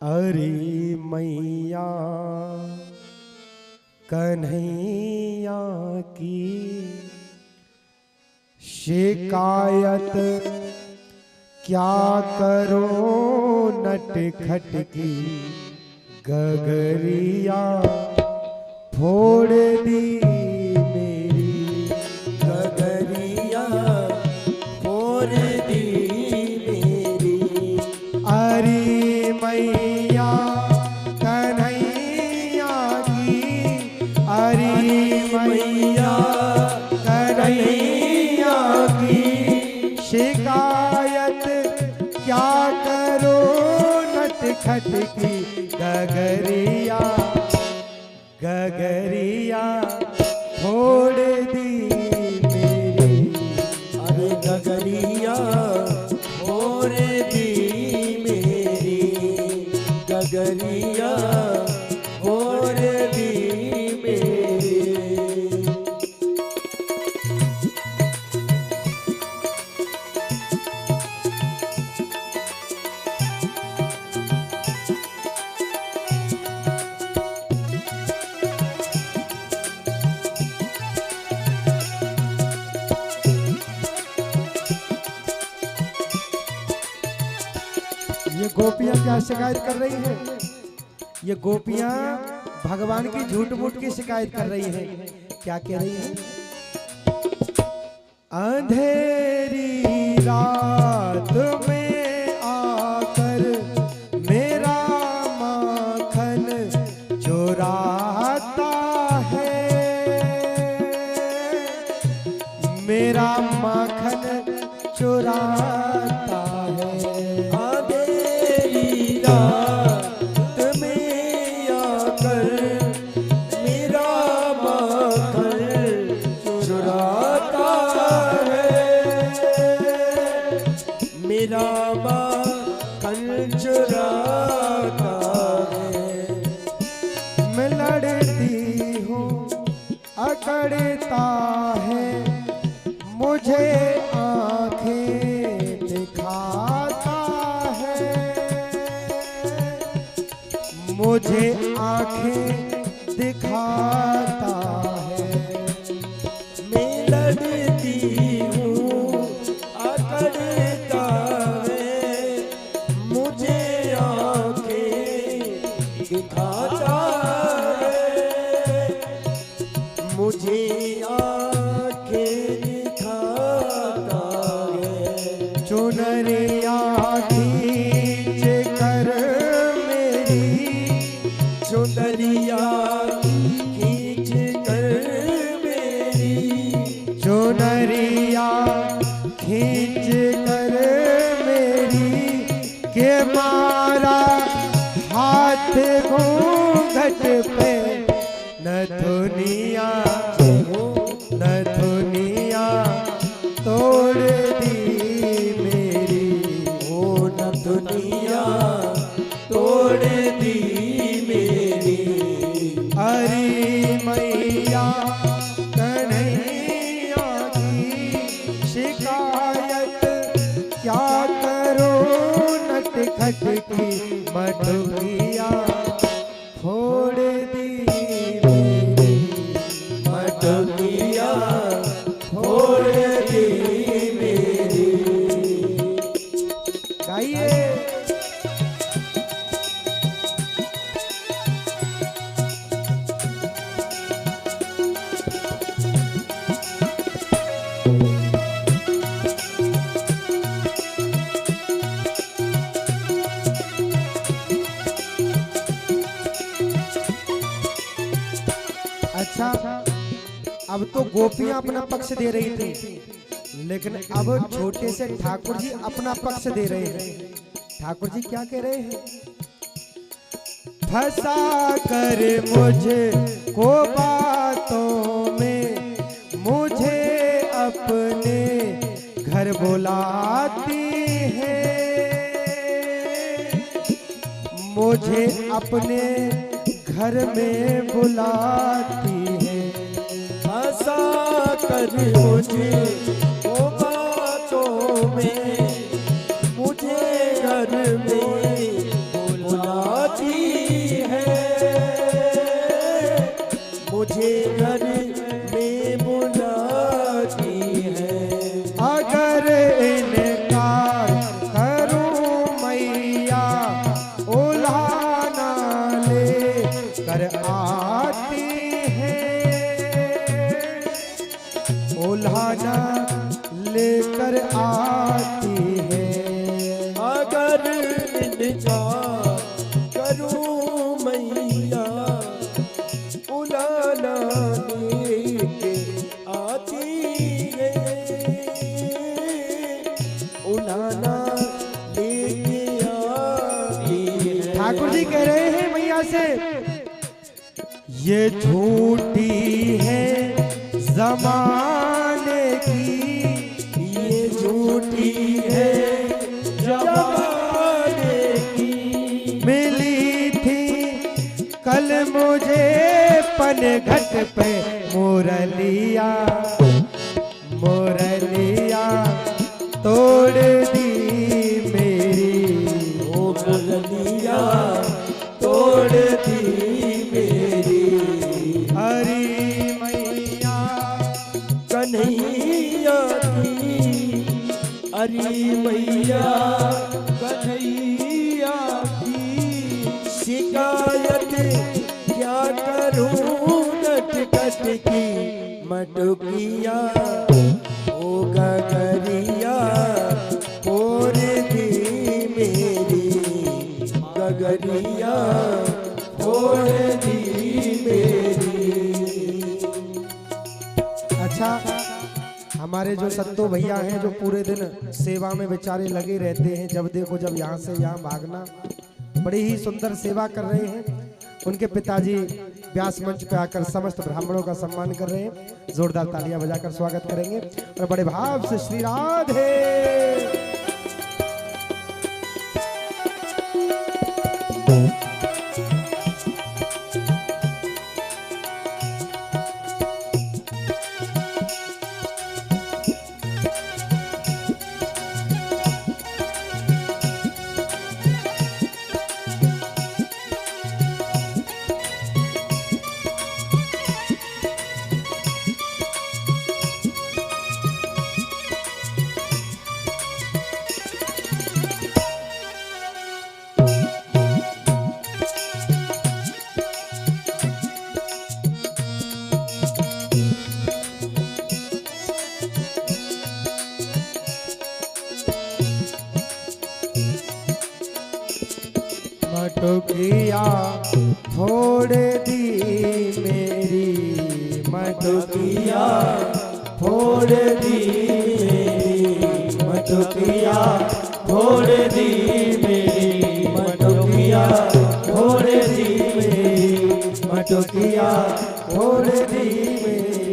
अरे मैया कन्हैया की शिकायत क्या करो नटखट की गगरिया फोड़ दी मेरी गगरिया फोड़ दी मेरी। अरे मैया कन्हैया की अरे मैया कन्हैया की शिकायत क्या करो नटखट की गगरिया गगरिया फोड़ दी मेरी। अरे गगरिया फोड़ दी मेरी। गगरिया फोड़ दी मेरी। ये गोपियां क्या शिकायत कर रही हैं? ये गोपियां भगवान की झूठ मूठ की शिकायत कर रही हैं। क्या कह रही हैं? अंधेरी रात में आकर मेरा माखन चुराता है, मेरा माखन चुराता है। अंधेरी रात में आकर मेरा माखन चुराता है। मेरा माखन चुराता है। मैं लड़ती हूँ अकड़ता है, मुझे आंखें दिखाता है, मुझे आंखें दिखाता है। मैं लड़ती हूँ अकड़ता है, मुझे आंखें दिखाता है। मुझे आंखें दिखाता है। चुनरिया खींच कर मेरी, चुनरिया खींच कर मेरी। चुनरिया खींच कर मेरी के मारा हाथ घूंघट पे नथुनिया नथुनिया तोड़ दी मेरी। ओ न दुनिया तोड़ दी मेरी। अरे मैया कन्हैया की शिकायत क्या करो नटखट की मटुकिया फोड़ दी मेरी। मटकिया फोड़ दी मेरी। गाइए। अच्छा, अब तो गोपियां अपना पक्ष दे रही थी, लेकिन अब छोटे से ठाकुर जी अपना पक्ष दे रहे हैं। ठाकुर जी क्या कह रहे हैं? फंसा कर मुझे को बातों में, मुझे अपने घर बुलाती है, मुझे अपने घर में बुलाती है। फंसा कर मुझे वो बातों में, मुझे घर में बुला लेकर आती है, उल्हाना लेकर आती है। अगर इनकार करूं मैया उलाना लेके आती है, उलाना लेके आती है। ठाकुर जी कह रहे हैं मैया से, ये झूठी है जमाने की, ये झूठी है जमाने की। मिली थी कल मुझे पनघट पे मुरलिया, मुरलिया तोड़ दी मेरी, ओ मुरलिया तोड़ दी मेरी। हरी मैया कन्हैया की, हरी मैया कन्हैया की। शिकायत क्या करूं नटखट की, मटुकिया ओ गगरिया फोड़ दी मेरी, गगरिया फोड़ दी मेरी। अच्छा, हमारे जो सत्तो भैया हैं जो पूरे दिन सेवा में बेचारे लगे रहते हैं, जब देखो जब यहाँ से यहाँ भागना, बड़ी ही सुंदर सेवा कर रहे हैं। उनके पिताजी व्यास मंच पे आकर समस्त ब्राह्मणों का सम्मान कर रहे हैं। जोरदार तालियां बजाकर स्वागत करेंगे और बड़े भाव से श्री राधे। मटुकिया फोड़ दी मेरी, मटुकिया फोड़ दी मेरी, मटुकिया फोड़ दी मेरी, मटुकिया फोड़ दी मेरी, मटुकिया फोड़ दी मेरी।